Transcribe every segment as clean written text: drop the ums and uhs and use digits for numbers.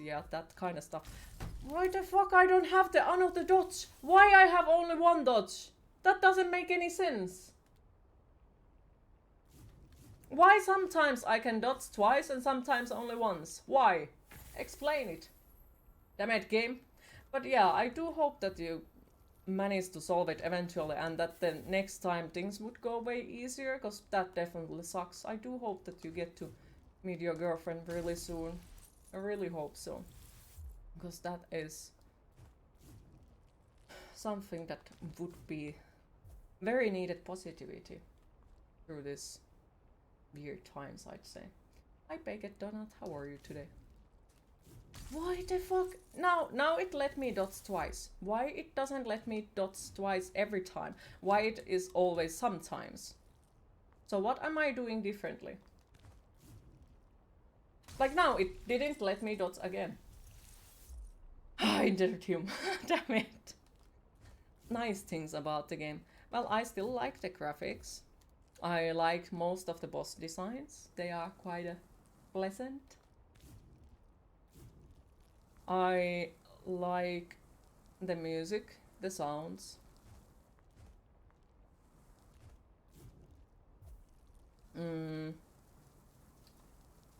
yeah, that kind of stuff. Why the fuck I don't have the another dodge? Why I have only one dodge? That doesn't make any sense. Why sometimes I can dodge twice and sometimes only once? Why? Explain it. Damn it, game. But yeah, I do hope that you manage to solve it eventually and that the next time things would go way easier, because that definitely sucks. I do hope that you get to meet your girlfriend really soon. I really hope so. Because that is something that would be very needed positivity through this weird times, I'd say. Hi Baked Donut, how are you today? Why the fuck? Now it let me dots twice. Why it doesn't let me dots twice every time? Why it is always sometimes? So what am I doing differently? Like now it didn't let me dots again. Intertune. Damn it. Nice things about the game. Well, I still like the graphics. I like most of the boss designs. They are quite pleasant. I like the music, the sounds.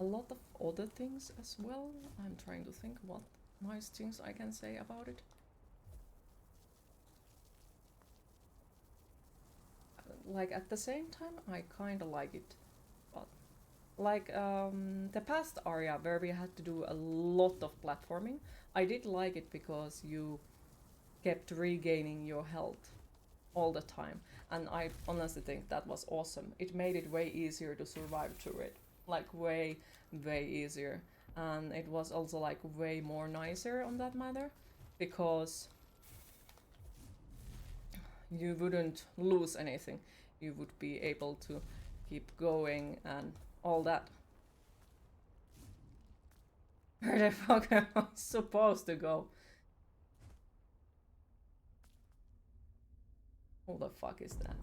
A lot of other things as well. I'm trying to think what nice things I can say about it. Like at the same time, I kind of like it. But like the past area where we had to do a lot of platforming, I did like it because you kept regaining your health all the time, and I honestly think that was awesome. It made it way easier to survive through it, like way easier, and it was also like way more nicer on that matter because you wouldn't lose anything. You would be able to keep going and all that. Where the fuck am I supposed to go? Who the fuck is that?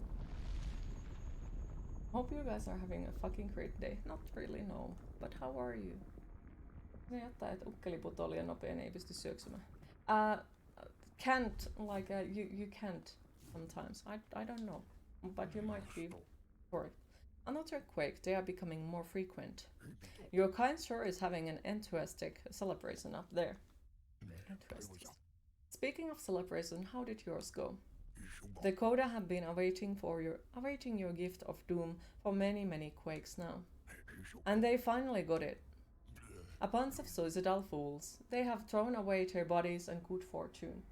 Hope you guys are having a fucking great day. Not really, no. But how are you? Se jättää, että ukkeliput oli ja nopea, ei pysty syöksymään. Can't, like, you can't sometimes. I don't know. But you might be correct. Another quake, they are becoming more frequent. Your kind sure is having an enthusiastic celebration up there. Interesting. Speaking of celebration, how did yours go? The Coda have been awaiting your gift of doom for many quakes now. And they finally got it. A bunch of suicidal fools. They have thrown away their bodies and good fortune.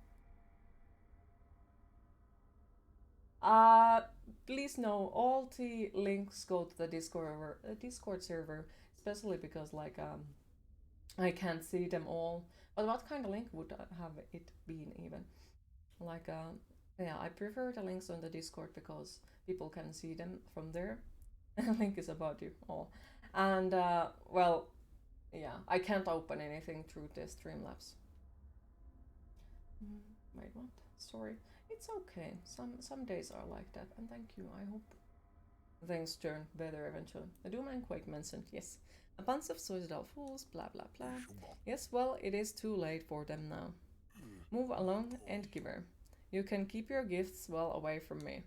Please know all the links go to the Discord server, especially because like I can't see them all. But what kind of link would have it been even? Like yeah, I prefer the links on the Discord because people can see them from there. Link is about you all. And well, yeah, I can't open anything through the Streamlabs. Wait, what? Sorry. It's okay. Some days are like that, and thank you. I hope things turn better eventually. The Doom and Quake mentioned, yes. A bunch of suicidal fools, blah blah blah. Yes, well, it is too late for them now. Move along, Endgiver. You can keep your gifts well away from me.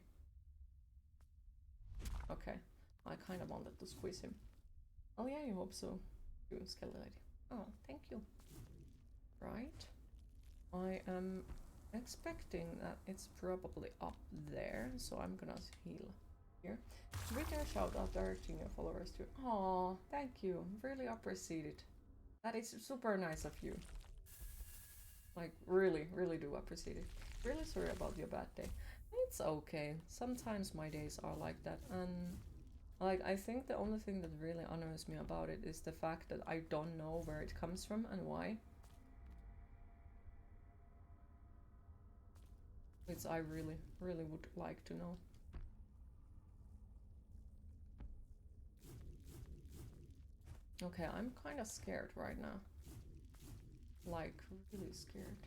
Okay, I kind of wanted to squeeze him. Oh yeah, you hope so. You Skelly Lady. Oh, thank you. Right. I am expecting that it's probably up there, so I'm gonna heal here. Twitter shout out directing your followers to. Oh, thank you. Really appreciate it. That is super nice of you. Like, really do appreciate it. Really sorry about your bad day. It's okay. Sometimes my days are like that, and like I think the only thing that really annoys me about it is the fact that I don't know where it comes from and why. Which I really would like to know. Okay, I'm kind of scared right now. Like, really scared.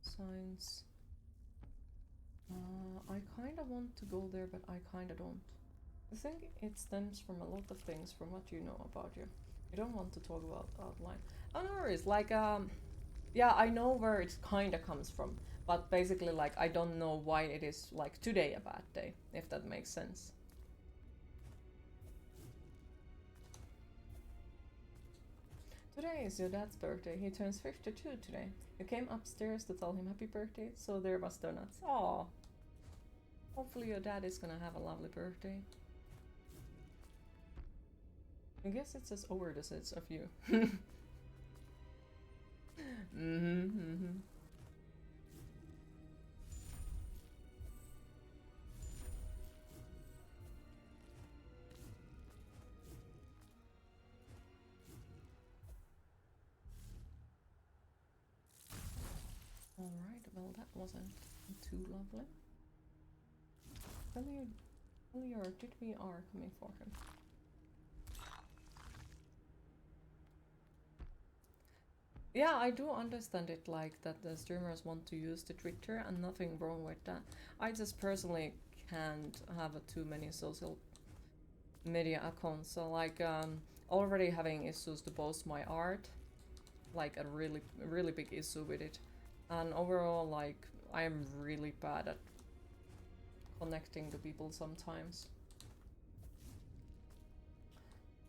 Signs. I kind of want to go there, but I kind of don't. I think it stems from a lot of things from what you know about you. You don't want to talk about outline. Oh no worries, like yeah, I know where it kinda comes from, but basically like I don't know why it is like today a bad day, if that makes sense. Today is your dad's birthday. He turns 52 today. You came upstairs to tell him happy birthday, so there was donuts. Aww. Hopefully your dad is gonna have a lovely birthday. I guess it says over the sets of you. Alright, well that wasn't too lovely. Tell you or did we are coming for him? Yeah, I do understand it, like that the streamers want to use the Twitter and nothing wrong with that. I just personally can't have too many social media accounts, so like already having issues to post my art, like a really big issue with it. And overall, like, I am really bad at connecting to people sometimes.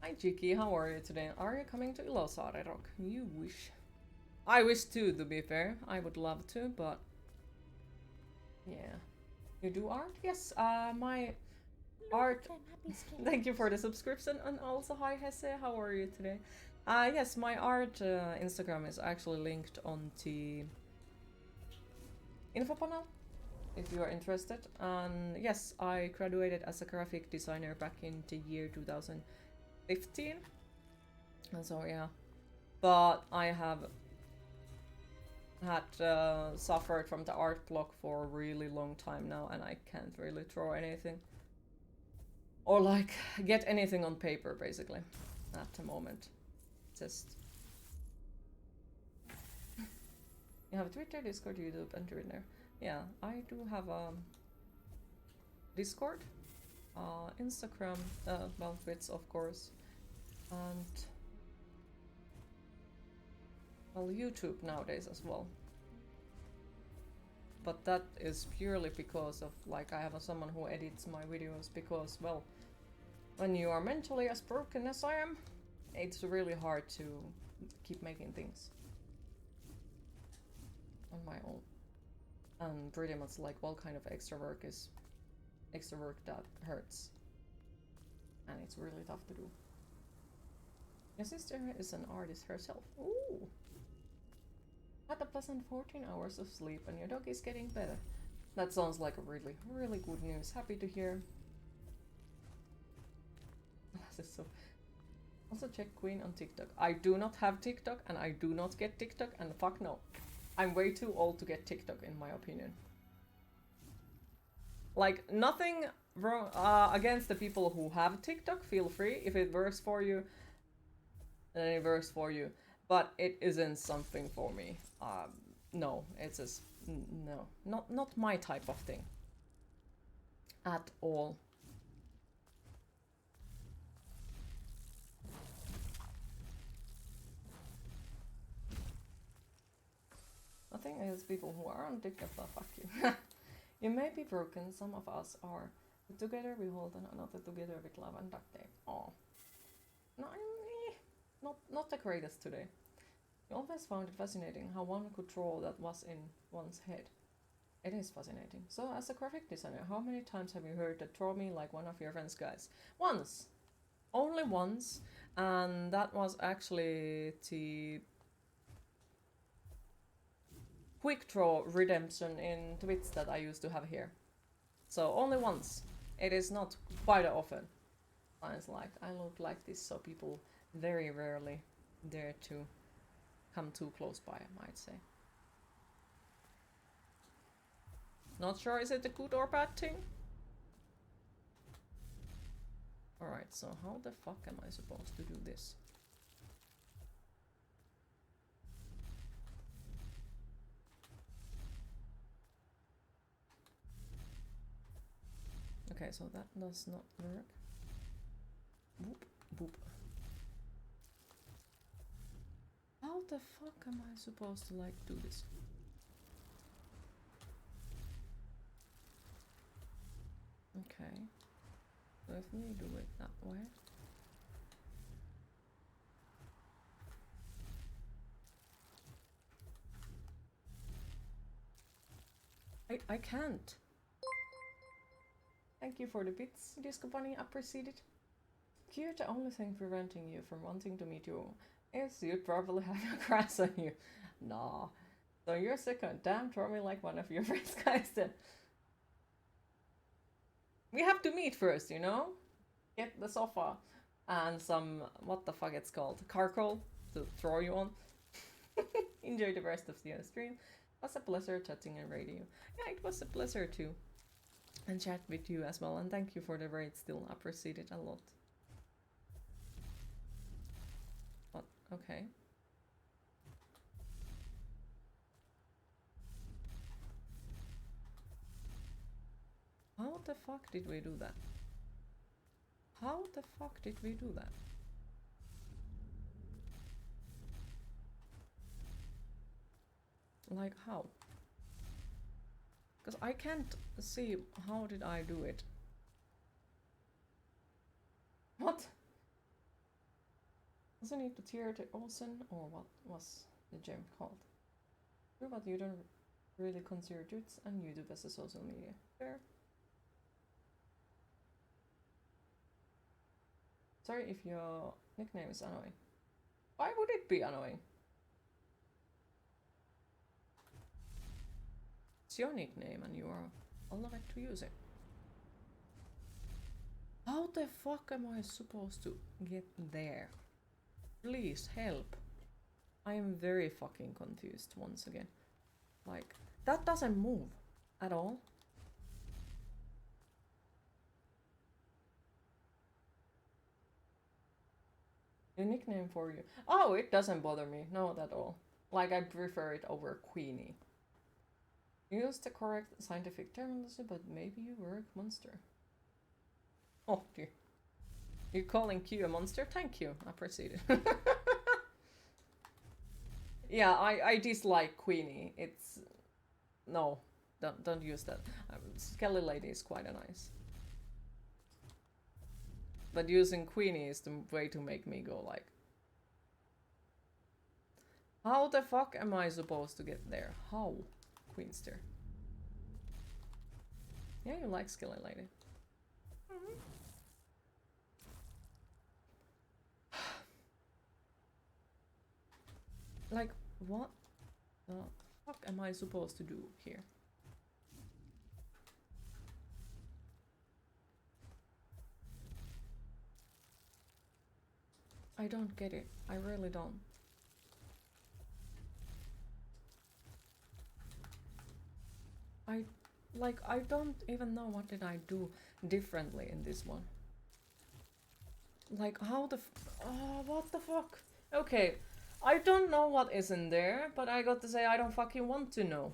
Hi Jiki, how are you today? Are you coming to Ilosaari Rock? You wish. I wish too, to be fair. I would love to, but yeah. You do art? Yes, my art. Thank you for the subscription, and also hi Hesse, how are you today? Yes, my art Instagram is actually linked on the info panel if you are interested. And yes, I graduated as a graphic designer back in the year 2015. And so yeah, but I have had suffered from the art block for a really long time now, and I can't really draw anything or like get anything on paper basically at the moment. Just you have Twitter, Discord, YouTube, and Twitter. Yeah, I do have Discord, Instagram, well, Twitch of course, and well, YouTube nowadays as well. But that is purely because of like I have someone who edits my videos, because well, when you are mentally as broken as I am, it's really hard to keep making things on my own. And pretty much like what kind of extra work that hurts. And it's really tough to do. Your sister is an artist herself. Ooh! Had a pleasant 14 hours of sleep and your dog is getting better. That sounds like a really good news. Happy to hear. This is so... Also check Queen on TikTok. I do not have TikTok and I do not get TikTok, and fuck no. I'm way too old to get TikTok in my opinion. Like, nothing wrong against the people who have TikTok, feel free. If it works for you, then it works for you. But it isn't something for me. No, it's just, no. Not my type of thing. At all. Nothing against people who are on TikTok, but fuck you. You may be broken, some of us are. But together we hold another together with love and duct tape. Aw. No, not the greatest today. I always found it fascinating how one could draw that was in one's head. It is fascinating. So, as a graphic designer, how many times have you heard that draw me like one of your friends guys? Once! Only once. And that was actually the quick draw redemption in Twitch that I used to have here. So only once. It is not quite often. It's like I look like this, so people very rarely dare to come too close by, I might say. Not sure is it a good or bad thing? Alright, so how the fuck am I supposed to do this? Okay, so that does not work. Boop, boop. How the fuck am I supposed to, like, do this? Okay. So if we do it that way. I can't. Thank you for the bits, Disco Bunny. Appreciate it. Here, the only thing preventing you from wanting to meet you is you'd probably have a crash on you. Nah. So you're second. Damn, throw me like one of your friends, guys. Then we have to meet first, you know. Get the sofa and some, what the fuck it's called, charcoal to throw you on. Enjoy the rest of the stream. It was a pleasure chatting and raiding you. Yeah, it was a pleasure too. And chat with you as well. And thank you for the raid still. Appreciate it a lot. What? Okay. How the fuck did we do that? How the fuck did we do that? Like how? Because I can't see how did I do it. What? Does I need to tear the Olsen or what was the gem called? True, but you don't really consider Jutes and YouTube as a social media. Fair. Sorry if your nickname is annoying. Why would it be annoying? It's your nickname and you are allowed to use it. How the fuck am I supposed to get there? Please help. I am very fucking confused once again. Like, that doesn't move at all. The nickname for you. Oh, it doesn't bother me. Not at all. Like, I prefer it over Queenie. Use the correct scientific terminology, but maybe you were a monster. Oh dear. You're calling Q a monster? Thank you. I appreciate it. Yeah, I dislike Queenie. It's... No. Don't use that. Skelly Lady is quite a nice. But using Queenie is the way to make me go like... How the fuck am I supposed to get there? How? Queenster. Yeah, you like Skelly Lady. Like, what the fuck am I supposed to do here? I don't get it. I really don't. I don't even know what did I do differently in this one. Like, how the oh, what the fuck? Okay, I don't know what is in there, but I got to say I don't fucking want to know.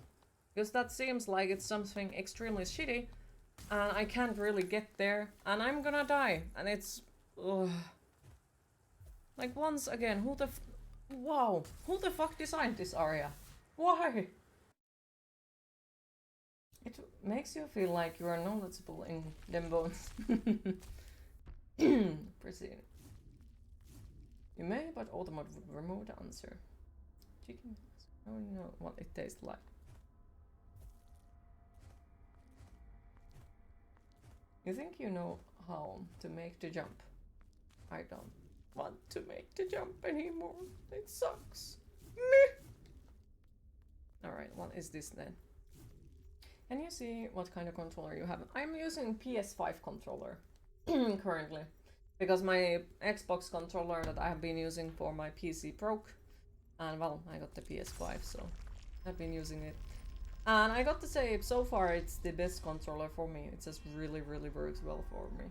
Because that seems like it's something extremely shitty, and I can't really get there, and I'm gonna die, and it's... Ugh. Like, once again, who the wow, who the fuck designed this area? Why? It makes you feel like you are knowledgeable in them bones. Proceed. You may, but Automod would remove the answer. Chicken. I don't know what it tastes like. You think you know how to make the jump? I don't want to make the jump anymore. It sucks. Meh. Alright, what is this then? Can you see what kind of controller you have? I'm using PS5 controller currently. Because my Xbox controller that I have been using for my PC broke. And well, I got the PS5, so I've been using it. And I got to say, so far it's the best controller for me. It just really, really works well for me.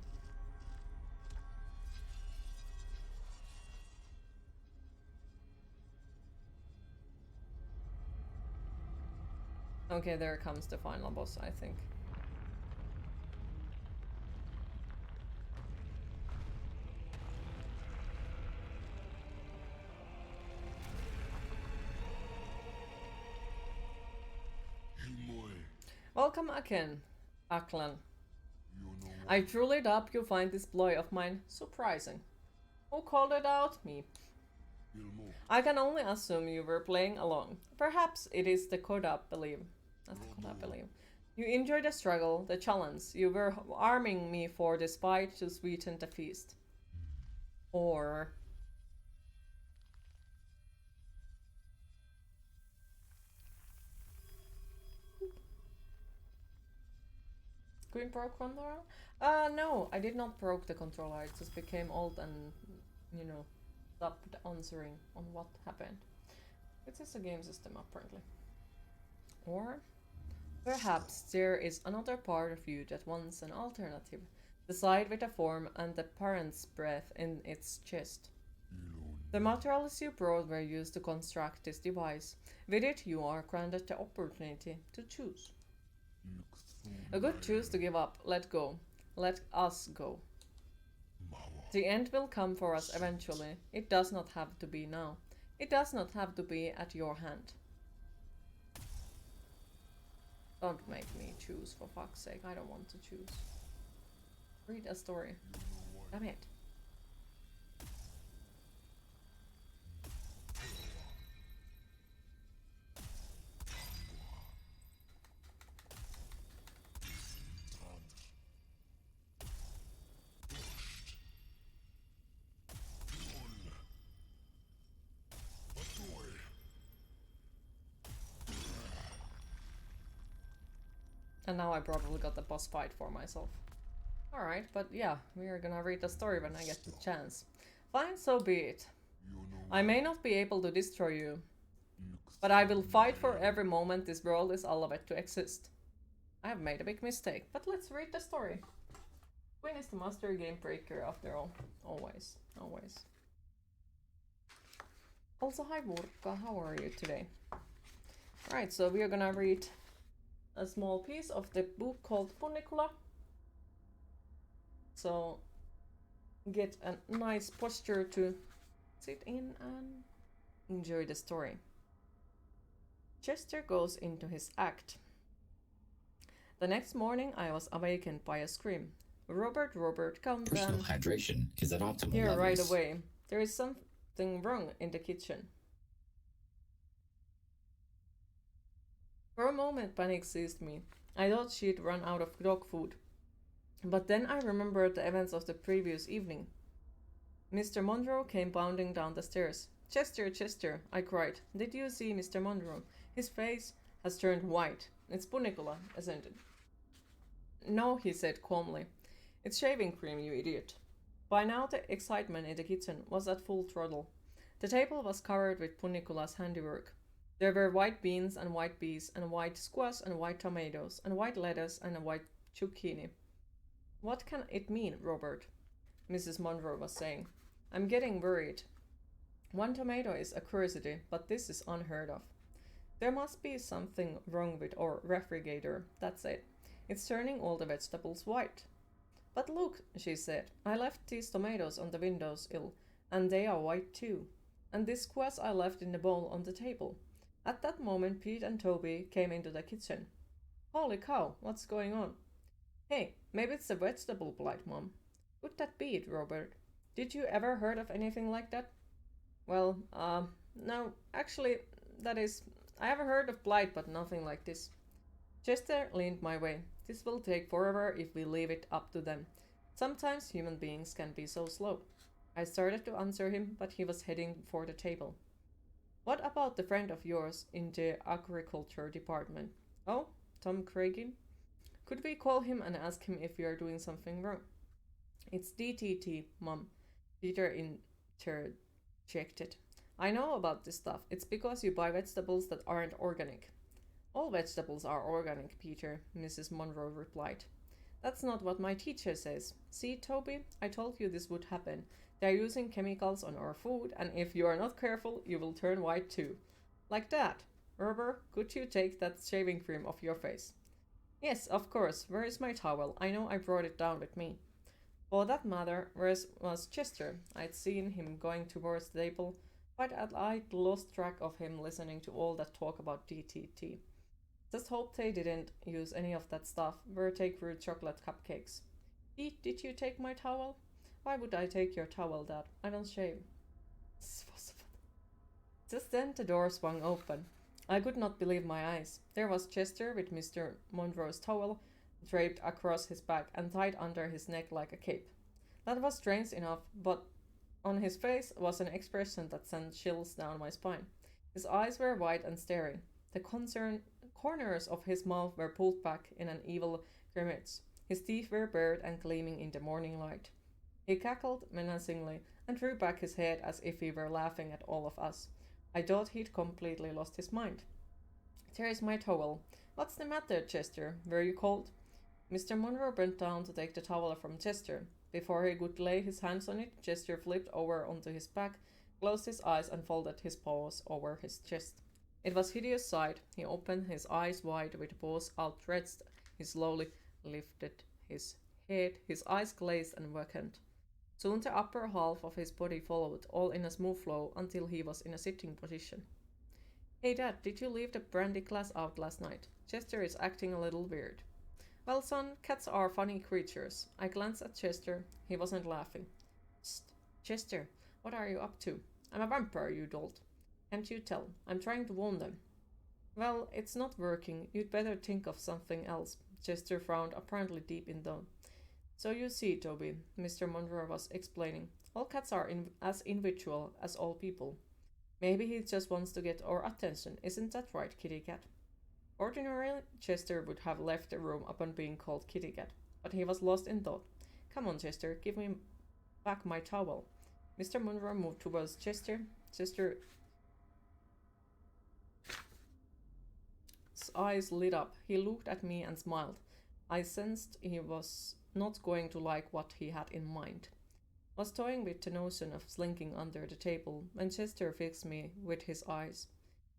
Okay, there comes the final boss, I think. Welcome again, Aklan. I truly doubt you find this ploy of mine surprising. Who called it out? Me. I can only assume you were playing along. Perhaps it is the Koda belief. That's the Koda belief. You enjoy the struggle, the challenge. You were arming me for the spite to sweeten the feast. Or... Screen broke controller? No, I did not broke the controller. It just became old and, you know, stopped answering on what happened. It is a game system, apparently. Or perhaps there is another part of you that wants an alternative. The side with a form and the parent's breath in its chest. The materials you brought were used to construct this device. With it, you are granted the opportunity to choose. A good choose to give up, let go. Let us go. The end will come for us eventually. It does not have to be now. It does not have to be at your hand. Don't make me choose, for fuck's sake. I don't want to choose. Read a story. Damn it. And now I probably got the boss fight for myself. Alright, but yeah, we are gonna read the story when I get the chance. Fine, so be it. I may not be able to destroy you, but I will fight for every moment this world is allowed to exist. I have made a big mistake, but let's read the story. Queen is the master game breaker after all. Always, always. Also, hi Vurka, how are you today? Alright, so we are gonna read a small piece of the book called Punicula. So get a nice posture to sit in and enjoy the story. Chester goes into his act. The next morning I was awakened by a scream. Robert, calm down. Personal hydration is at optimal Here, levels. right away. There is something wrong in the kitchen. For a moment panic seized me. I thought she'd run out of dog food. But then I remembered the events of the previous evening. Mr. Monroe came bounding down the stairs. Chester, Chester, I cried. Did you see Mr. Monroe? His face has turned white. It's Punicula, isn't it? No, he said calmly. It's shaving cream, you idiot. By now the excitement in the kitchen was at full throttle. The table was covered with Punicula's handiwork. There were white beans and white peas and white squash and white tomatoes and white lettuce and a white zucchini. What can it mean, Robert? Mrs. Monroe was saying. I'm getting worried. One tomato is a curiosity, but this is unheard of. There must be something wrong with our refrigerator, that's it. It's turning all the vegetables white. But look, she said, I left these tomatoes on the windowsill, and they are white too. And this squash I left in the bowl on the table. At that moment, Pete and Toby came into the kitchen. Holy cow, what's going on? Hey, maybe it's a vegetable blight, Mom. Could that be it, Robert? Did you ever heard of anything like that? Well, no, actually, that is, I have heard of blight, but nothing like this. Chester leaned my way. This will take forever if we leave it up to them. Sometimes human beings can be so slow. I started to answer him, but he was heading for the table. What about the friend of yours in the agriculture department? Oh, Tom Craigie? Could we call him and ask him if we are doing something wrong? It's DTT, Mom. Peter interjected. I know about this stuff. It's because you buy vegetables that aren't organic. All vegetables are organic, Peter, Mrs. Monroe replied. That's not what my teacher says. See, Toby, I told you this would happen. They're using chemicals on our food, and if you are not careful, you will turn white too. Like that. Robert, could you take that shaving cream off your face? Yes, of course. Where is my towel? I know I brought it down with me. For that matter, where was Chester? I'd seen him going towards the table, but I'd lost track of him listening to all that talk about DTT. Just hope they didn't use any of that stuff. Where take root chocolate cupcakes. Pete, did you take my towel? Why would I take your towel, Dad? I don't shave. Just then the door swung open. I could not believe my eyes. There was Chester with Mr. Monroe's towel draped across his back and tied under his neck like a cape. That was strange enough, but on his face was an expression that sent chills down my spine. His eyes were wide and staring. The corners of his mouth were pulled back in an evil grimace. His teeth were bared and gleaming in the morning light. He cackled menacingly and threw back his head as if he were laughing at all of us. I thought he'd completely lost his mind. There is my towel. What's the matter, Chester? Were you cold? Mr. Monroe bent down to take the towel from Chester. Before he could lay his hands on it, Chester flipped over onto his back, closed his eyes, and folded his paws over his chest. It was a hideous sight. He opened his eyes wide with paws outstretched. He slowly lifted his head, his eyes glazed and vacant. Soon the upper half of his body followed, all in a smooth flow, until he was in a sitting position. Hey Dad, did you leave the brandy glass out last night? Chester is acting a little weird. Well, son, cats are funny creatures. I glanced at Chester. He wasn't laughing. Psst, Chester, what are you up to? I'm a vampire, you dolt. Can't you tell? I'm trying to warn them. Well, it's not working. You'd better think of something else. Chester frowned, apparently deep in thought. So you see, Toby, Mr. Monroe was explaining, all cats are as individual as all people. Maybe he just wants to get our attention, isn't that right, Kitty Cat? Ordinarily, Chester would have left the room upon being called Kitty Cat, but he was lost in thought. Come on, Chester, give me back my towel. Mr. Monroe moved towards Chester. Chester's eyes lit up. He looked at me and smiled. I sensed he was not going to like what he had in mind. Was toying with the notion of slinking under the table when Chester fixed me with his eyes.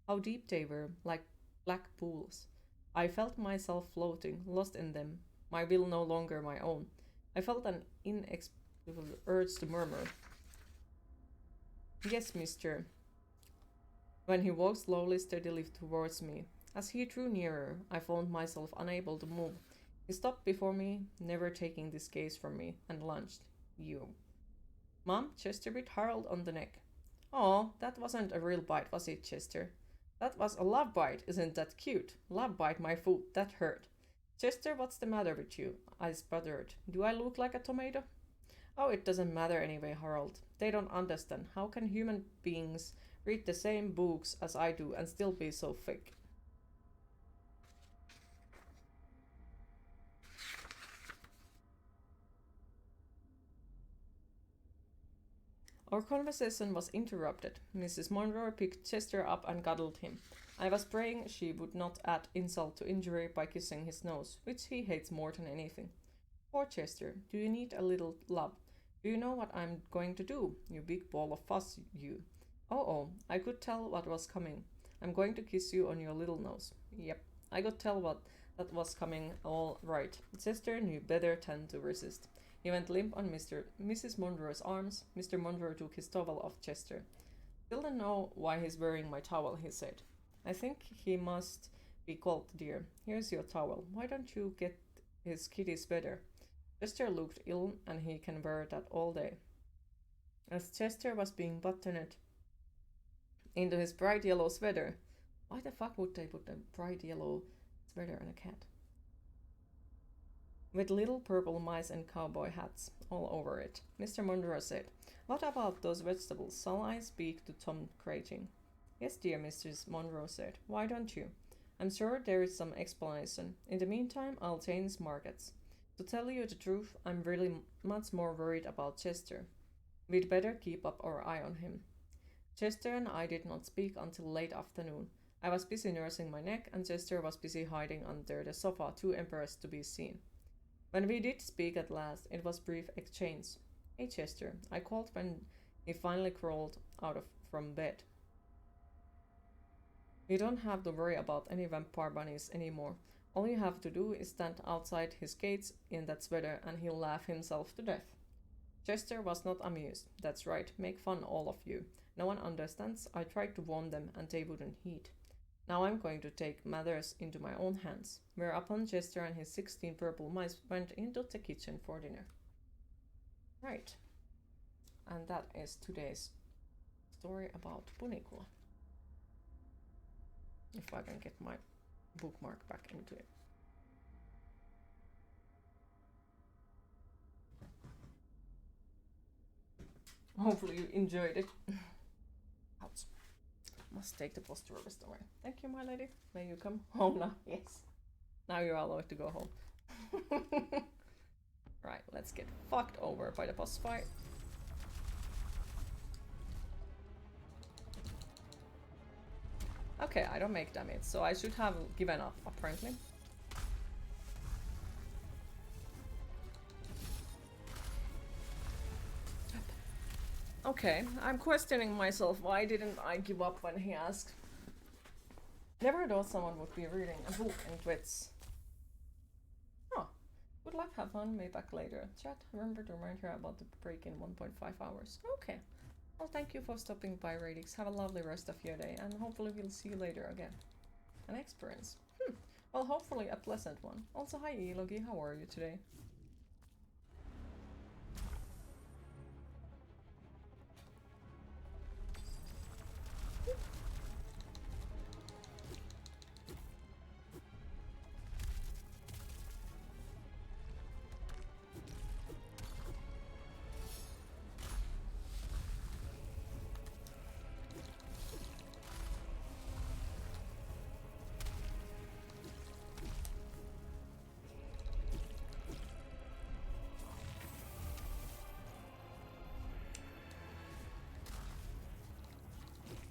How deep they were, like black pools. I felt myself floating, lost in them, my will no longer my own. I felt an inexplicable urge to murmur. Yes, mister. When he walked slowly, steadily towards me. As he drew nearer, I found myself unable to move. He stopped before me, never taking his gaze from me, and lunged. You. Mom, Chester bit Harold on the neck. Oh, that wasn't a real bite, was it, Chester? That was a love bite, isn't that cute? Love bite my foot, that hurt. Chester, what's the matter with you? I sputtered. Do I look like a tomato? Oh, it doesn't matter anyway, Harold. They don't understand. How can human beings read the same books as I do and still be so thick? Our conversation was interrupted. Mrs. Monroe picked Chester up and cuddled him. I was praying she would not add insult to injury by kissing his nose, which he hates more than anything. Poor Chester, do you need a little love? Do you know what I'm going to do, you big ball of fuss, you? Oh, I could tell what was coming. I'm going to kiss you on your little nose. Yep, I could tell what that was coming all right. Chester knew better than to resist. He went limp on Mrs. Monroe's arms. Mr. Monroe took his towel off Chester. Still don't know why he's wearing my towel, he said. I think he must be cold, dear. Here's your towel. Why don't you get his kitty sweater? Chester looked ill, and he can wear that all day. As Chester was being buttoned into his bright yellow sweater. Why the fuck would they put a bright yellow sweater on a cat? With little purple mice and cowboy hats all over it. Mr. Monroe said, What about those vegetables? Shall I speak to Tom Crating? Yes, dear, Mrs. Monroe said. Why don't you? I'm sure there is some explanation. In the meantime, I'll change markets. To tell you the truth, I'm really much more worried about Chester. We'd better keep up our eye on him. Chester and I did not speak until late afternoon. I was busy nursing my neck, and Chester was busy hiding under the sofa, too embarrassed to be seen. When we did speak at last, it was brief exchange. Hey, Chester, I called when he finally crawled from bed. You don't have to worry about any vampire bunnies anymore. All you have to do is stand outside his gates in that sweater and he'll laugh himself to death. Chester was not amused. That's right, make fun, all of you. No one understands. I tried to warn them and they wouldn't heed. Now I'm going to take matters into my own hands. Whereupon Jester and his 16 purple mice went into the kitchen for dinner. Right. And that is today's story about Punicula. If I can get my bookmark back into it. Hopefully you enjoyed it. Ouch. Must take the posture away. Thank you, my lady. May you come home now? Yes. Now you're allowed to go home. Right, let's get fucked over by the boss fight. Okay, I don't make damage, so I should have given up, apparently. Okay, I'm questioning myself, why didn't I give up when he asked? Never thought someone would be reading a book in twits. Oh, good luck, have fun, may back later. Chat, remember to remind her about the break in 1.5 hours. Okay, well thank you for stopping by, Radix. Have a lovely rest of your day, and hopefully we'll see you later again. An experience. Well, hopefully a pleasant one. Also, hi Elogi, how are you today?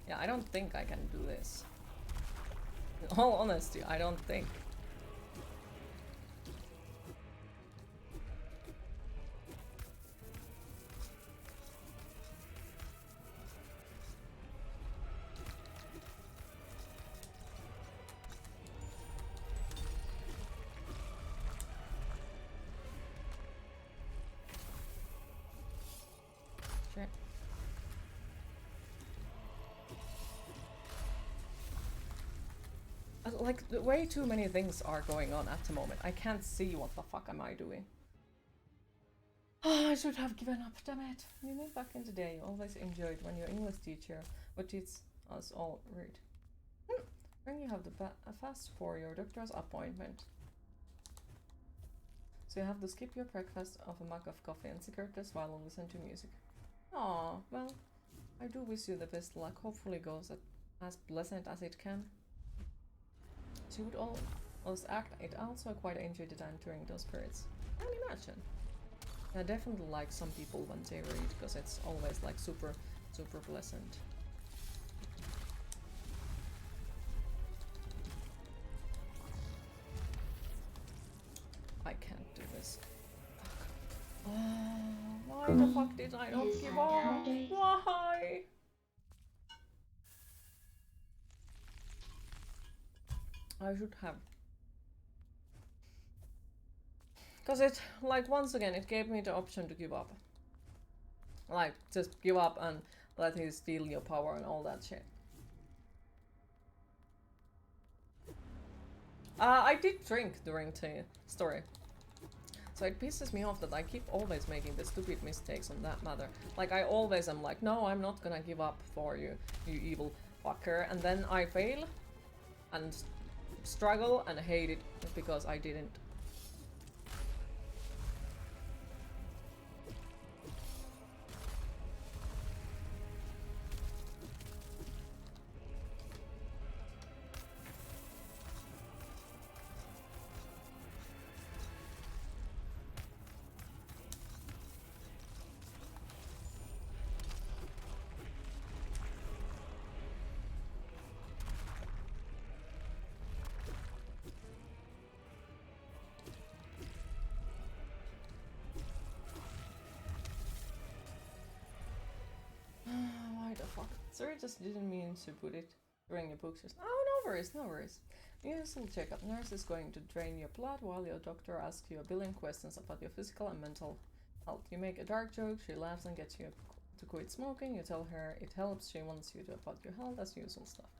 Yeah, I don't think I can do this. In all honesty, I don't think. Sure. Like, way too many things are going on at the moment. I can't see what the fuck am I doing. Oh, I should have given up, damn it. You knew back in the day you always enjoyed when your English teacher would teach us all read. When you have the fast for your doctor's appointment. So you have to skip your breakfast of a mug of coffee and cigarettes while you listen to music. Aw, well, I do wish you the best luck. Hopefully it goes as pleasant as it can. She would almost act it out, so I quite enjoyed the time during those periods. I can imagine. I definitely like some people when they read, because it's always like super pleasant. I can't do this. Fuck. Why the fuck did I not give up? Why? I should have. Because it, like, once again, it gave me the option to give up. Like, just give up and let him steal your power and all that shit. I did drink during the story. So it pisses me off that I keep always making the stupid mistakes on that matter. Like, I always am like, no, I'm not gonna give up for you, you evil fucker. And then I fail and struggle and hate it because I didn't. Why the fuck? Sorry, just didn't mean to put it during your books. Oh, no worries, no worries. Usual checkup. Nurse is going to drain your blood while your doctor asks you a billion questions about your physical and mental health. You make a dark joke, she laughs and gets you to quit smoking. You tell her it helps, she wants you to about your health, as usual stuff.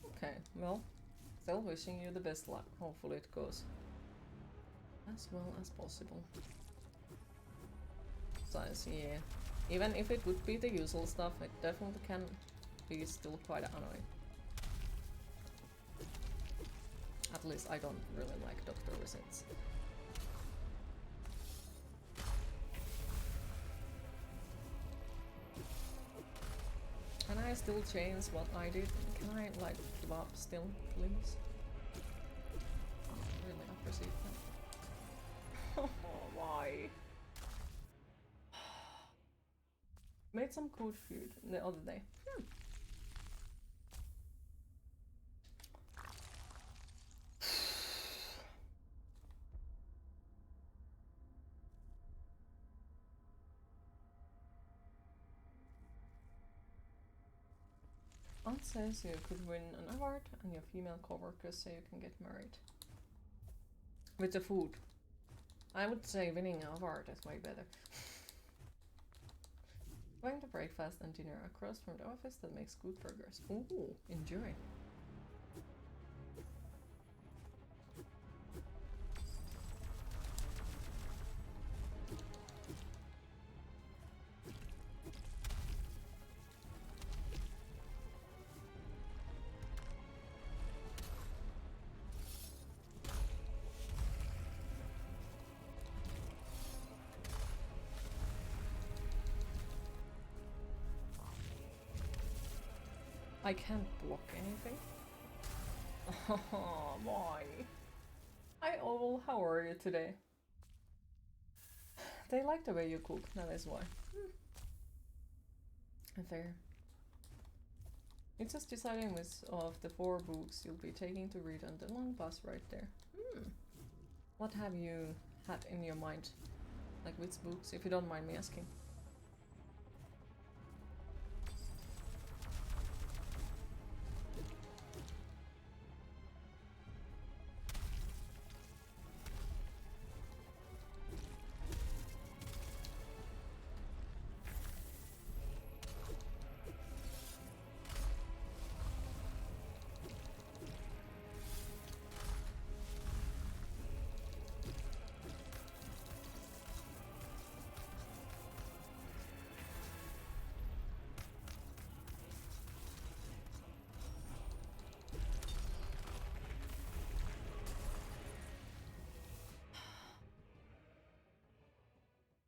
Okay, well, still wishing you the best luck. Hopefully it goes as well as possible. So, yeah, even if it would be the usual stuff, it definitely can be still quite annoying. At least I don't really like doctor visits. Can I still change what I did? Can I, like, give up still, please? I really appreciate that. Why? Made some good food the other day. Aunt says you could win an award and your female coworkers say you can get married. With the food. I would say winning an award is way better. Going to breakfast and dinner across from the office that makes good burgers. Ooh, enjoy. I can't block anything. Oh, why? Hi Oval, how are you today? They like the way you cook, that is why. Fair. It's just deciding which of the 4 books you'll be taking to read on the long bus right there. What have you had in your mind? Like which books, if you don't mind me asking?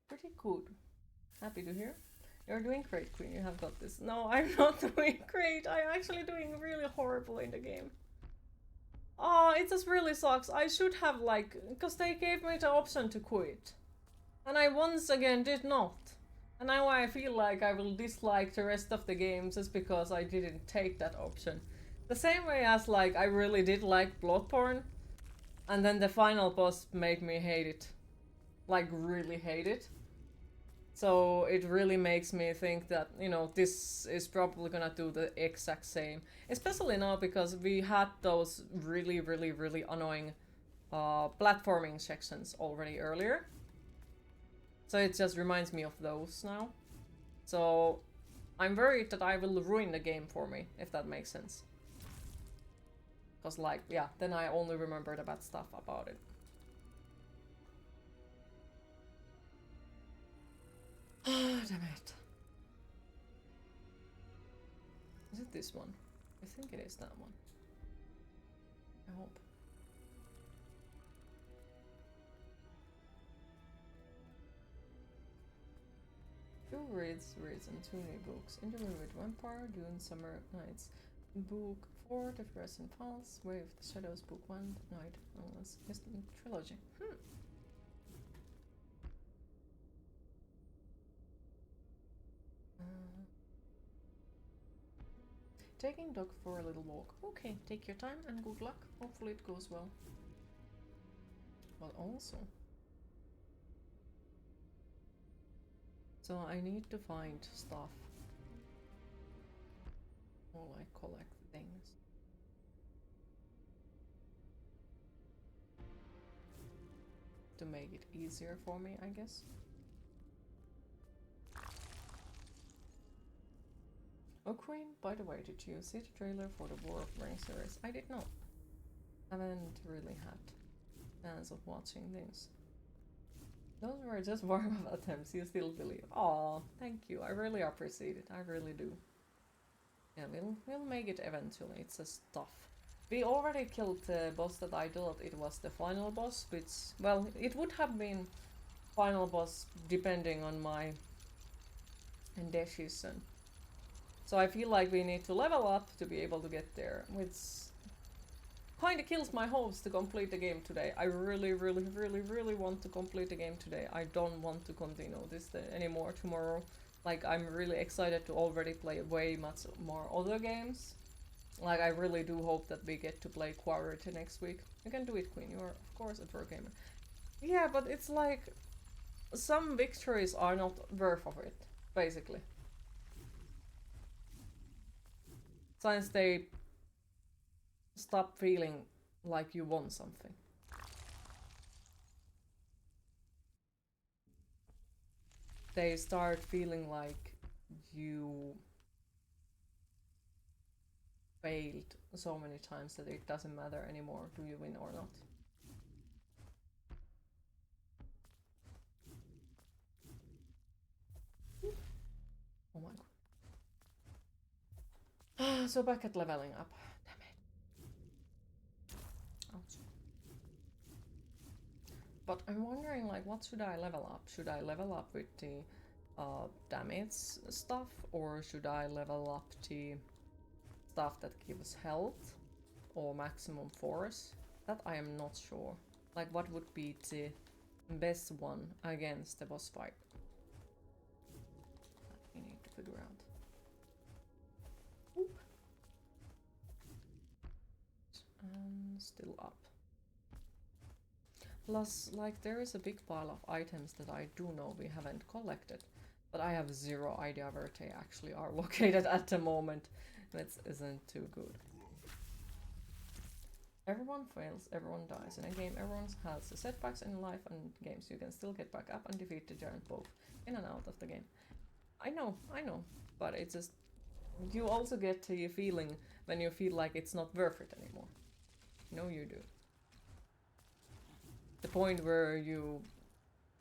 Pretty good. Happy to hear. You're doing great, Queen. You have got this. No, I'm not doing great. I'm actually doing really horrible in the game. Oh, it just really sucks. I should have, like, because they gave me the option to quit. And I once again did not. And now I feel like I will dislike the rest of the game just because I didn't take that option. The same way as, like, I really did like Bloodborne. And then the final boss made me hate it. Like, really hate it. So it really makes me think that, you know, this is probably gonna do the exact same. Especially now because we had those really, really, really annoying platforming sections already earlier. So it just reminds me of those now. So I'm worried that I will ruin the game for me, if that makes sense. Because, like, yeah, then I only remember the bad stuff about it. Damn it. Is it this one? I think it is that one. I hope. Two reads and 2 new books. Interview with Vampire, Dune, Summer Nights. Book 4, The Fluorescent Files, Way of the Shadows, Book 1, Night, Endless Trilogy. Taking dog for a little walk. Okay, take your time and good luck. Hopefully it goes well. Well, also. So I need to find stuff. Or like collect things. To make it easier for me, I guess. Oh, Queen, by the way, did you see the trailer for the War of Rings series? I did not. Haven't really had chance of watching this. Those were just warm-up attempts, you still believe. Aw, thank you, I really appreciate it, I really do. Yeah, we'll make it eventually, it's just tough. We already killed the boss that I thought it was the final boss, which, well, it would have been final boss depending on my decision. So I feel like we need to level up to be able to get there, which kinda kills my hopes to complete the game today. I really want to complete the game today. I don't want to continue this anymore tomorrow. Like, I'm really excited to already play way much more other games. Like, I really do hope that we get to play Quarry next week. You can do it, Queen. You are, of course, a pro gamer. Yeah, but it's like, some victories are not worth of it, basically. Since they stop feeling like you won something. They start feeling like you failed so many times that it doesn't matter anymore, do you win or not. Oh my god. So back at leveling up. Damn it. Ouch. But I'm wondering, like, what should I level up? Should I level up with the damage stuff, or should I level up the stuff that gives health or maximum force? That I am not sure. Like, what would be the best one against the boss fight? That we need to figure out. Oop. And still up. Plus, like, there is a big pile of items that I do know we haven't collected, but I have zero idea where they actually are located at the moment. That isn't too good. Everyone fails, everyone dies. In a game, everyone has setbacks in life, and games you can still get back up and defeat the giant both in and out of the game. I know, but it's just, you also get the feeling when you feel like it's not worth it anymore. No, you do. The point where you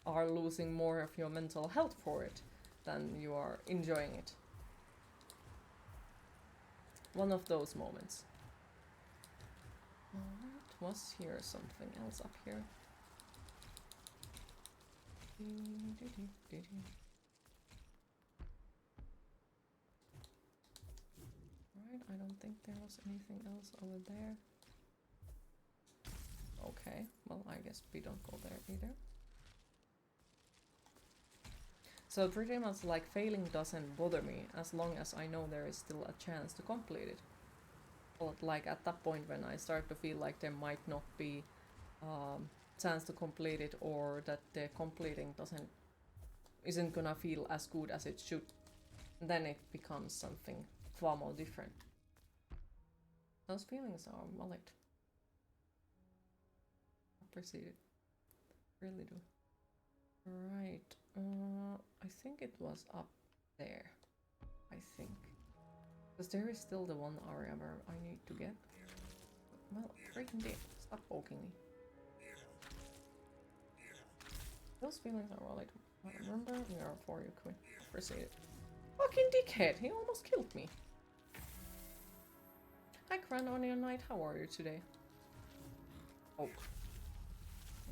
are losing more of your mental health for it than you are enjoying it. One of those moments. Alright, was here something else up here? Right, I don't think there was anything else over there. Okay, well, I guess we don't go there either. So pretty much like failing doesn't bother me as long as I know there is still a chance to complete it. But like at that point when I start to feel like there might not be chance to complete it, or that the completing isn't gonna feel as good as it should, then it becomes something far more different. Those feelings are valid. Appreciate it. Really do. Right. I think it was up there. I think. Because there is still the one area where I need to get. Well, freaking dick. Stop poking me. Those feelings are valid. Remember, we are for you, Queen. Appreciate it. Fucking dickhead! He almost killed me. Hi, Grand Onion Knight. How are you today? Oh.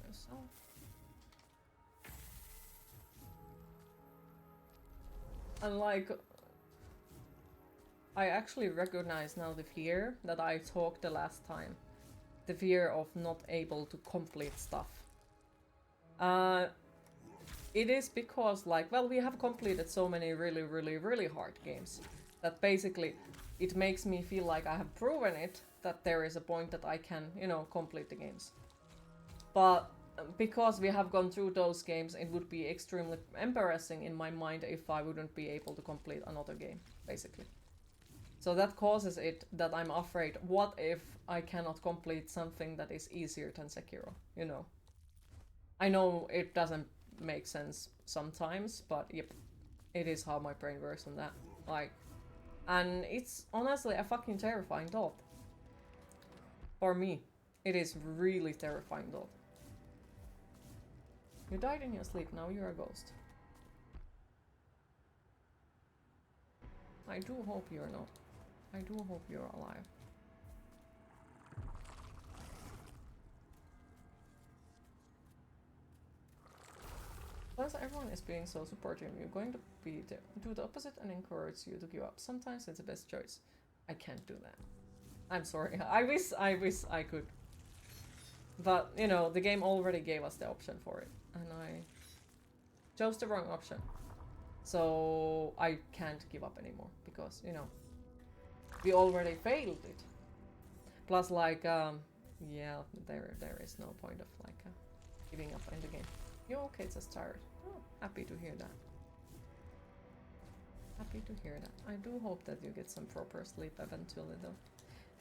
Yourself. And like, I actually recognize now the fear that I talked the last time. The fear of not able to complete stuff. It is because, like, well, we have completed so many really hard games that basically it makes me feel like I have proven it, that there is a point that I can, you know, complete the games. But because we have gone through those games, it would be extremely embarrassing in my mind if I wouldn't be able to complete another game, basically. So that causes it that I'm afraid, what if I cannot complete something that is easier than Sekiro, you know? I know it doesn't make sense sometimes, but yep, it is how my brain works on that. Like, And it's honestly a fucking terrifying thought. For me, it is really terrifying thought. You died in your sleep, now you're a ghost. I do hope you're not. I do hope you're alive. Plus, everyone is being so supportive. You're going to do the opposite and encourage you to give up. Sometimes it's the best choice. I can't do that. I'm sorry. I wish I could. But, you know, the game already gave us the option for it. And I chose the wrong option. So I can't give up anymore. Because, you know, we already failed it. Plus, like, yeah, there is no point of, like, giving up in the game. You're okay, just tired. Oh, happy to hear that. Happy to hear that. I do hope that you get some proper sleep eventually, though.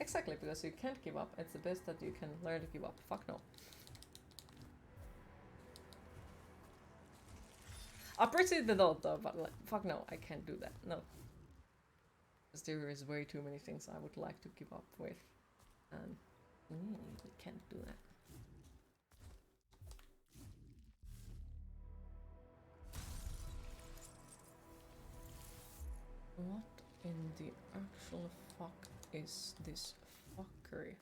Exactly, because you can't give up. It's the best that you can learn to give up. Fuck no. I appreciate the thought, though, but like, fuck no, I can't do that. No. Because there is way too many things I would like to give up with. And we can't do that. What in the actual fuck is this fuckery?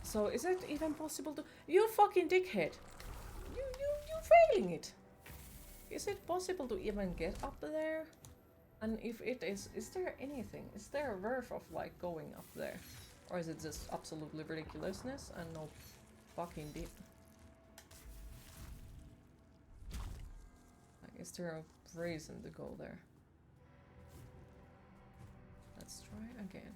So is it even possible to— You fucking dickhead! You failing it! Is it possible to even get up there? And if it is there anything? Is there a worth of like going up there? Or is it just absolutely ridiculousness and no fucking deep? Like, is there a reason to go there? Let's try again.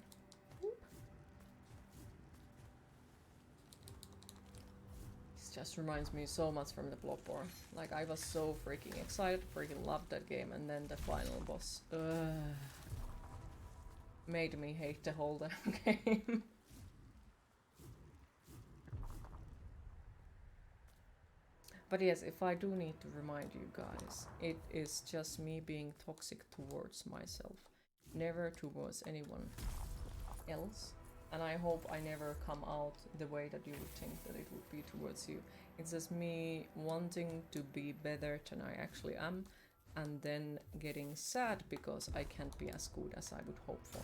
This just reminds me so much from the Bloodborne. Like, I was so freaking excited, freaking loved that game, and then the final boss made me hate the whole damn game. But yes, if I do need to remind you guys, it is just me being toxic towards myself, never towards anyone else. And I hope I never come out the way that you would think that it would be towards you. It's just me wanting to be better than I actually am, and then getting sad because I can't be as good as I would hope for.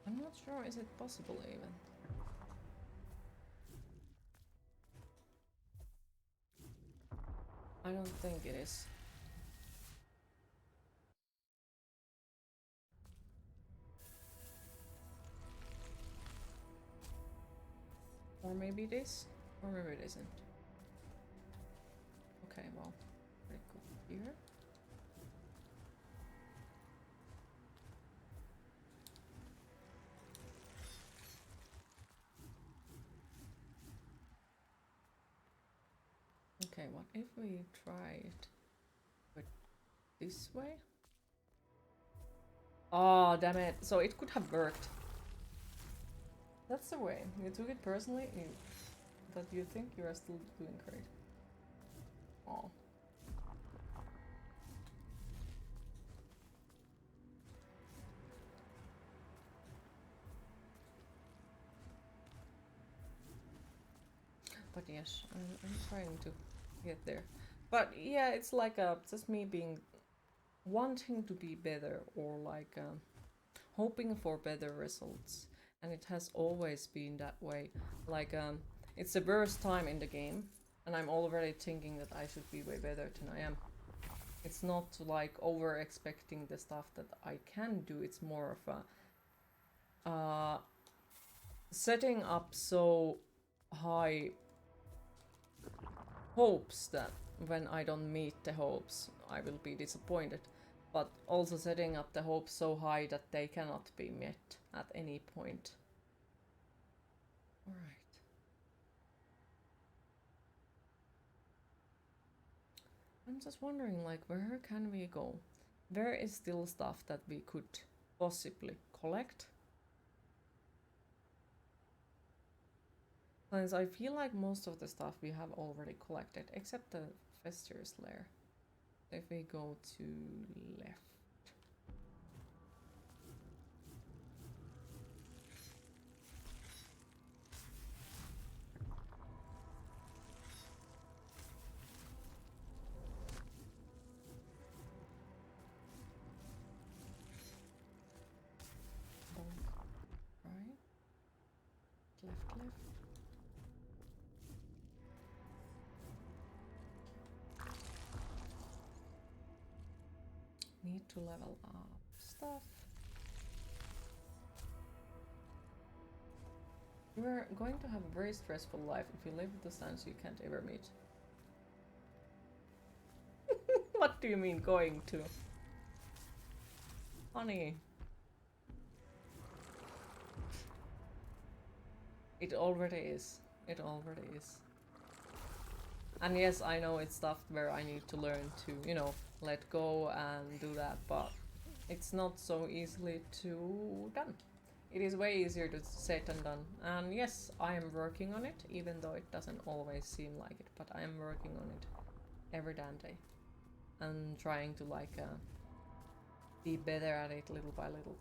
I'm not sure, is it possible even? I don't think it is. Or maybe it is, or maybe it isn't. Okay, well, very cool. Here. Okay, what if we try it with this way? Oh, damn it. So it could have worked. That's the way. You took it personally, but you think you are still doing great. Oh. But yes, I'm trying to get there. But yeah, it's like just me being wanting to be better, or like hoping for better results, and it has always been that way. Like it's the worst time in the game, and I'm already thinking that I should be way better than I am. It's not like over expecting the stuff that I can do. It's more of a setting up so high hopes that when I don't meet the hopes, I will be disappointed. But also setting up the hopes so high that they cannot be met at any point. Alright. I'm just wondering, like, where can we go? there is still stuff that we could possibly collect. Since I feel like most of the stuff we have already collected, except the Fester's lair. If we go to left. Right. Left. Need to level up stuff. You're going to have a very stressful life if you live with the sons you can't ever meet. What do you mean going to? Honey. It already is. It already is. And yes, I know it's stuff where I need to learn to, you know, let go and do that, but it's not so easily to done. It is way easier to said than done. And yes, I am working on it, even though it doesn't always seem like it, but I am working on it every damn day. And trying to be better at it little by little.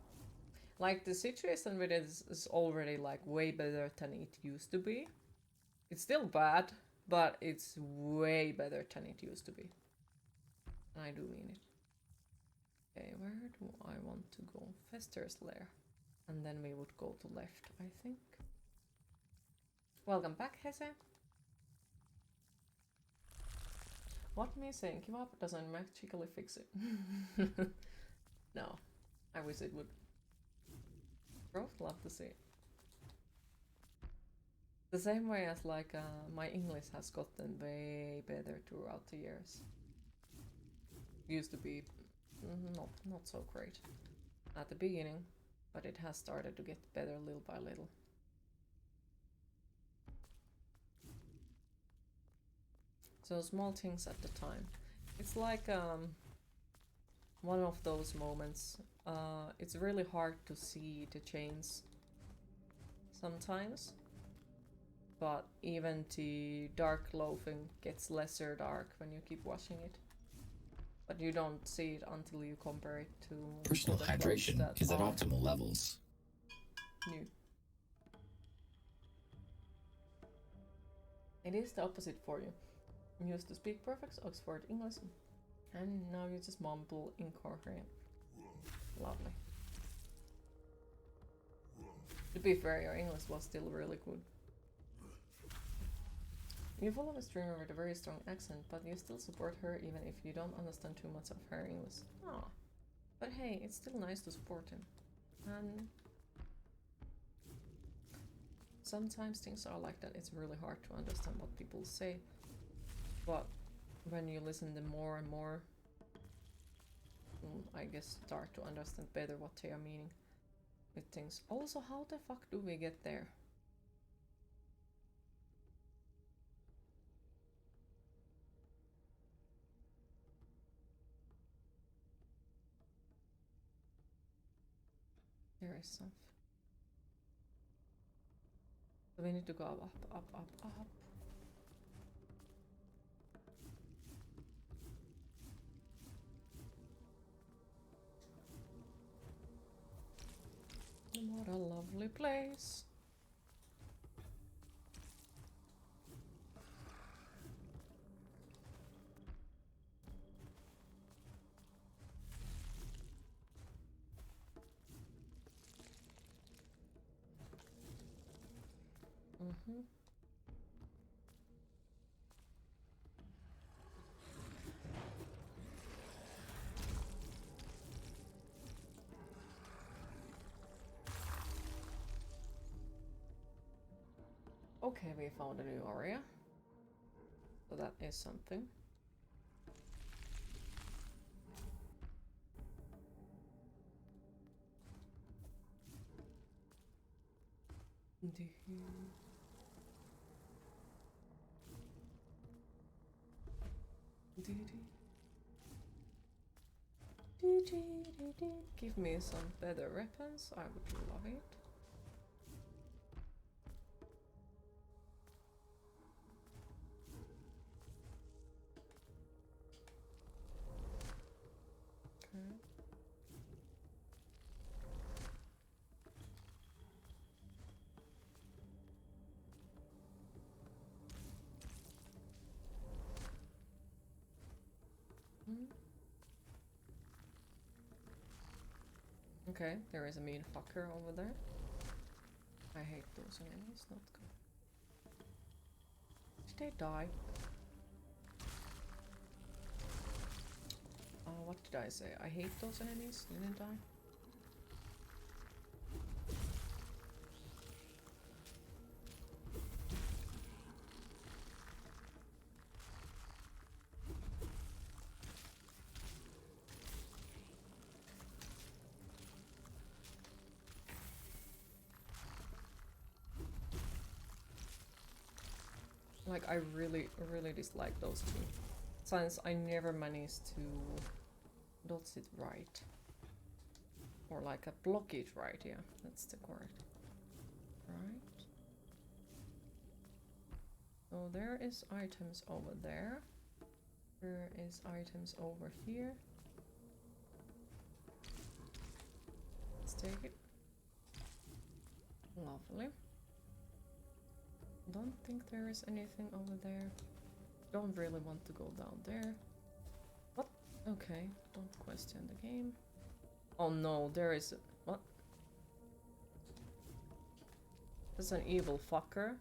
Like the situation with it is already like way better than it used to be. It's still bad, but it's way better than it used to be. And I do mean it. Okay, where do I want to go? Fester's lair. And then we would go to left, I think. Welcome back, Hesse. What me saying give up doesn't magically fix it. No, I wish it would. Both love to see it. The same way as my English has gotten way better throughout the years. Used to be not so great at the beginning, but it has started to get better little by little. So small things at the time. It's like one of those moments. It's really hard to see the change sometimes, but even the dark loafing gets lesser dark when you keep washing it. But you don't see it until you compare it to personal hydration is at optimal levels. New. It is the opposite for you. You used to speak perfect Oxford English, and now you just mumble incoherent. Lovely. To be fair, your English was still really good. You follow a streamer with a very strong accent, but you still support her even if you don't understand too much of her English. Ah, but hey, it's still nice to support him. And sometimes things are like that. It's really hard to understand what people say, but when you listen to more and more, I guess start to understand better what they are meaning with things. Also, how the fuck do we get there? There is something. So we need to go up. What a lovely place. Okay, we found a new area. So that is something. Give me some better weapons, I would love it. Okay. Okay, there is a mean fucker over there. I hate those enemies, not good. Did they die? What did I say? I hate those enemies, didn't I? Like, I really dislike those two. Since I never managed to dodge it right. Or like a block it right, yeah, that's the word. Right. So there is items over there. There is items over here. Let's take it. Lovely. Don't think there is anything over there. Don't really want to go down there. What? Okay, don't question the game. Oh no, there is... What? There's an evil fucker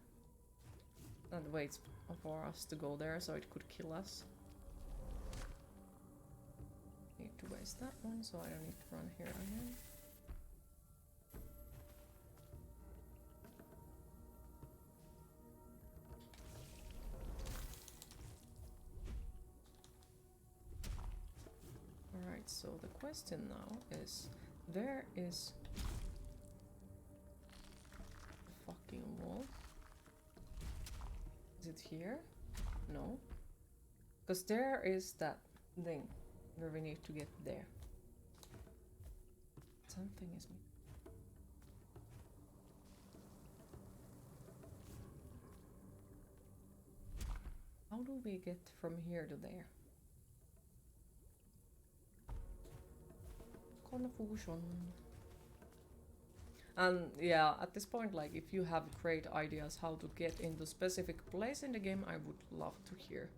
that waits for us to go there so it could kill us. Need to waste that one so I don't need to run here again. Alright, so the question now is, where is the fucking wall? Is it here? No. Because there is that thing where we need to get there. Something is... How do we get from here to there? Confusion. And yeah, at this point, like, if you have great ideas how to get into specific place in the game, I would love to hear.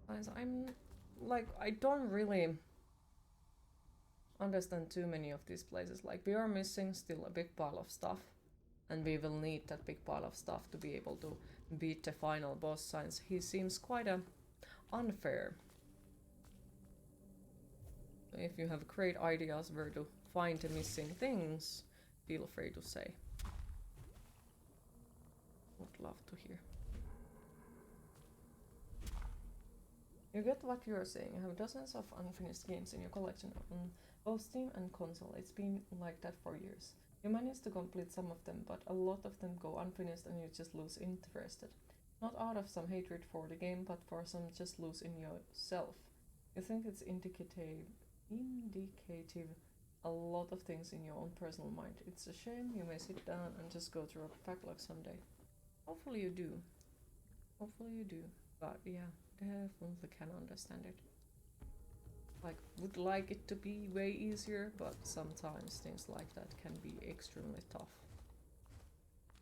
As I'm like, I don't really understand too many of these places. Like, we are missing still a big pile of stuff, and we will need that big pile of stuff to be able to beat the final boss. Since he seems quite unfair. If you have great ideas where to find the missing things, feel free to say. Would love to hear. You get what you're saying. You have dozens of unfinished games in your collection on both Steam and console. It's been like that for years. You manage to complete some of them, but a lot of them go unfinished and you just lose interest. Not out of some hatred for the game, but for some just lose in yourself. You think it's indicative a lot of things in your own personal mind. It's a shame. You may sit down and just go through a backlog someday. Hopefully you do. Hopefully you do. But yeah, definitely can understand it. Like, would like it to be way easier, but sometimes things like that can be extremely tough.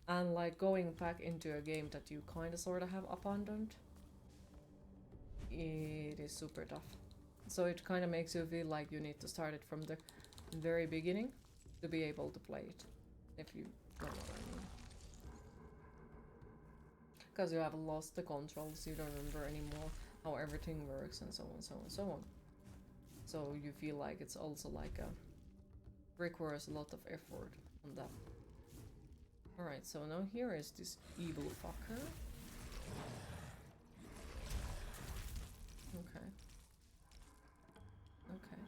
And like going back into a game that you kinda sorta have abandoned, it is super tough. So it kind of makes you feel like you need to start it from the very beginning to be able to play it, if you know what I mean. Because you have lost the controls, you don't remember anymore how everything works, and so on, so on, so on. So you feel like it's also like requires a lot of effort on that. Alright, so now here is this evil fucker. Okay. Okay.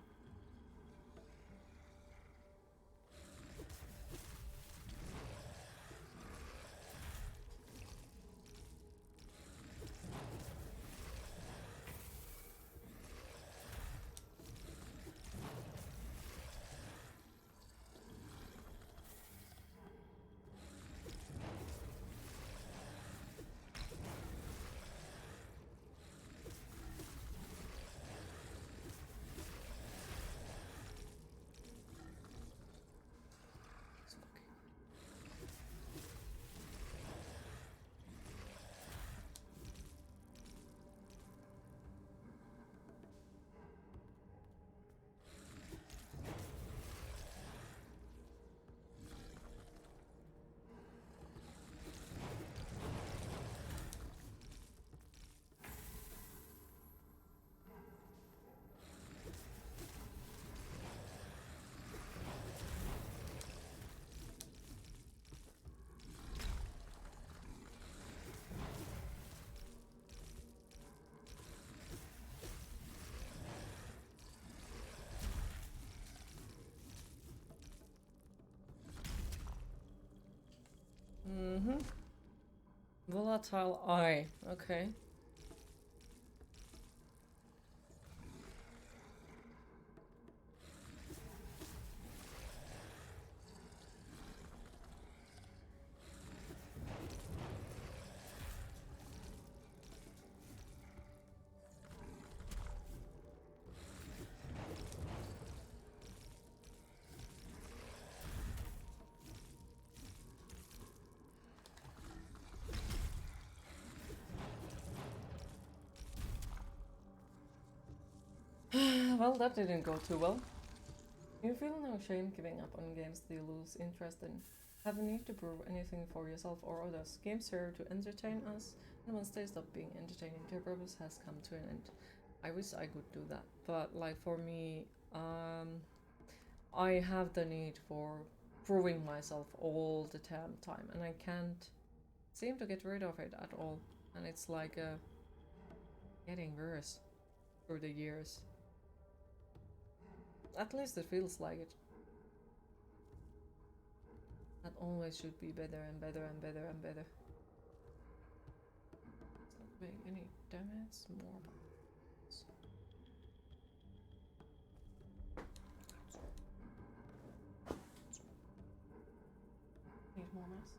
Mm-hmm. Volatile eye. Okay. Well, that didn't go too well. You feel no shame giving up on games that you lose interest in. Have a need to prove anything for yourself or others. Games serve to entertain us, and once they stop being entertaining, their purpose has come to an end. I wish I could do that, but like for me, I have the need for proving myself all the time, and I can't seem to get rid of it at all. And it's like getting worse through the years. At least it feels like it. That always should be better and better and better and better. Does not make any damage. More bombs. Need more mass.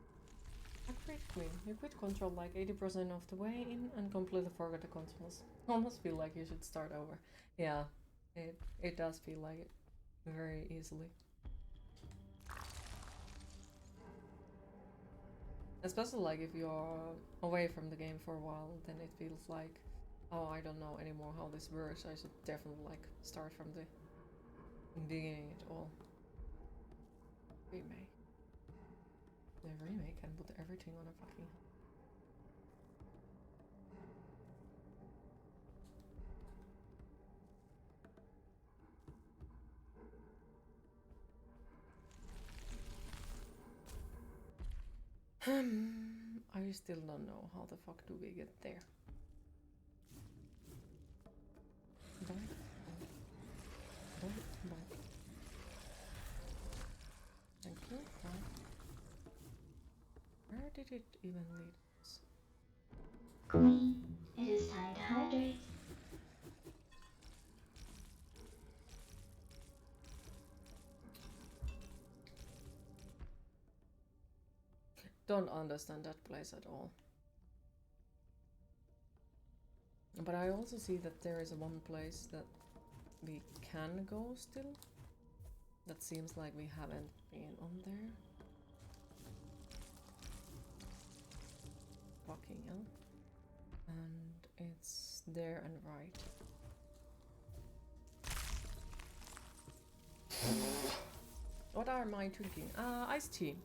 A crit queen. You quit control like 80% of the way in and completely forgot the controls. Almost feel like you should start over. Yeah, it does feel like it very easily. Especially like if you're away from the game for a while, then it feels like, oh, I don't know anymore how this works. I should definitely like start from the beginning at all. Remake. The remake can put everything on a fucking. I still don't know how the fuck do we get there. Bye. Thank you. Bye. Where did it even lead us? Queen, it is time to hydrate. Don't understand that place at all. But I also see that there is one place that we can go still. That seems like we haven't been on there. Fucking hell. And it's there and right. What am I drinking? Iced tea.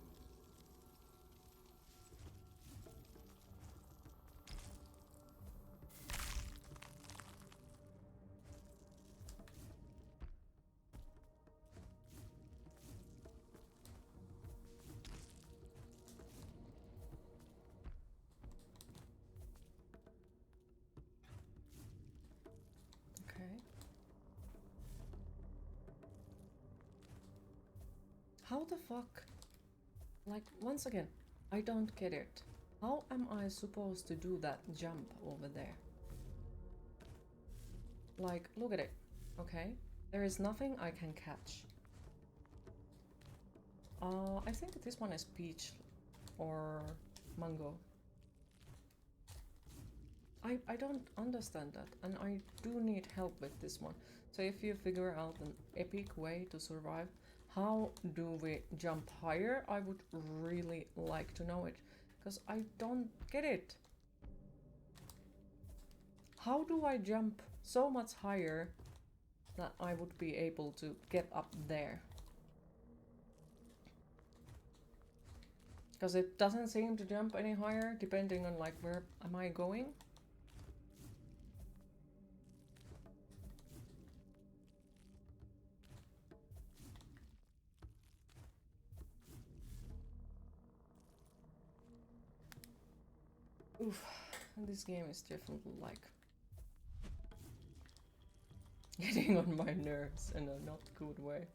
How the fuck? Like, once again, I don't get it. How am I supposed to do that jump over there? Like, look at it. Okay, there is nothing I can catch. I think this one is peach or mango. I don't understand that, and I do need help with this one. So if you figure out an epic way to survive, how do we jump higher? I would really like to know it, because I don't get it. How do I jump so much higher that I would be able to get up there? Because it doesn't seem to jump any higher depending on like where am I going. Oof, this game is definitely like getting on my nerves in a not good way.